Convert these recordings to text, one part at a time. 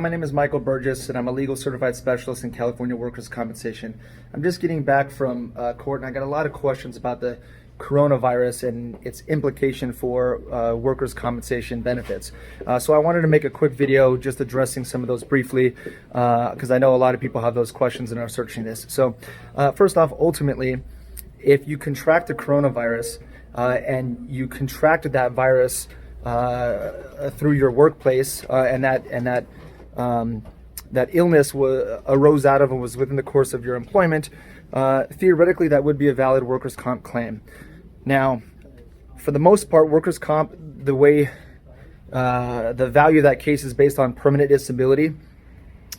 my name is Michael Burgis, and I'm a legal certified specialist in California workers' compensation. I'm just getting back from court, and I got a lot of questions about the coronavirus and its implication for workers' compensation benefits. So I wanted to make a quick video just addressing some of those briefly, because I know a lot of people have those questions and are searching this. So first off, ultimately, if you contract the coronavirus and you contracted that virus through your workplace, and that illness arose out of and was within the course of your employment, theoretically that would be a valid workers' comp claim. Now, for the most part, workers' comp, the way the value of that case is based on permanent disability.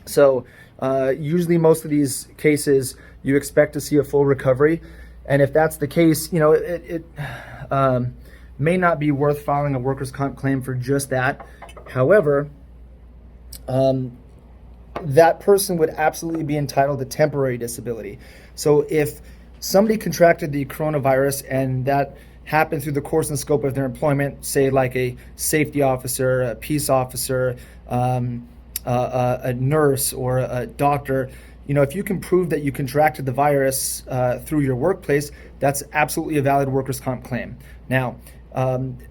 So usually most of these cases you expect to see a full recovery, and if that's the case, you know, it may not be worth filing a workers' comp claim for just that. However, that person would absolutely be entitled to temporary disability. So if somebody contracted the coronavirus and that happened through the course and scope of their employment, say like a safety officer, a peace officer, a nurse, or a doctor, you know, if you can prove that you contracted the virus through your workplace, that's absolutely a valid workers' comp claim. Now,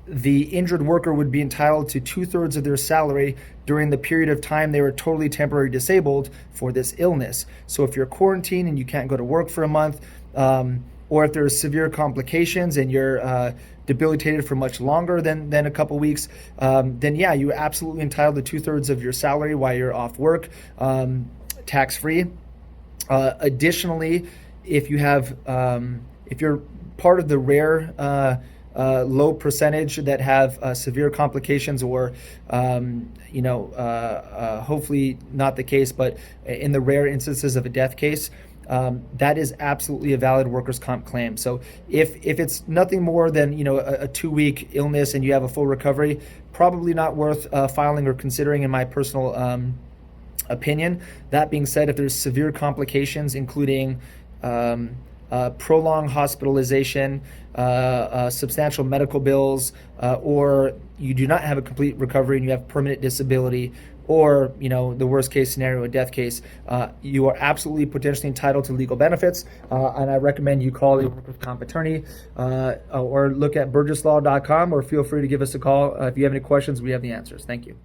the injured worker would be entitled to 2/3 of their salary during the period of time they were totally temporarily disabled for this illness. So if you're quarantined and you can't go to work for a month, or if there's severe complications and you're debilitated for much longer than a couple weeks, then yeah, you're absolutely entitled to 2/3 of your salary while you're off work, tax-free. Additionally, if you have, if you're part of the rare low percentage that have severe complications, or hopefully not the case, but in the rare instances of a death case, that is absolutely a valid workers' comp claim. So if it's nothing more than a 2-week illness and you have a full recovery, probably not worth filing or considering, in my personal opinion. That being said, if there's severe complications, including prolonged hospitalization, substantial medical bills, or you do not have a complete recovery and you have permanent disability, or the worst case scenario, a death case, you are absolutely potentially entitled to legal benefits, and I recommend you call a workers' comp attorney, or look at burgislaw.com, or feel free to give us a call. If you have any questions, we have the answers. Thank you.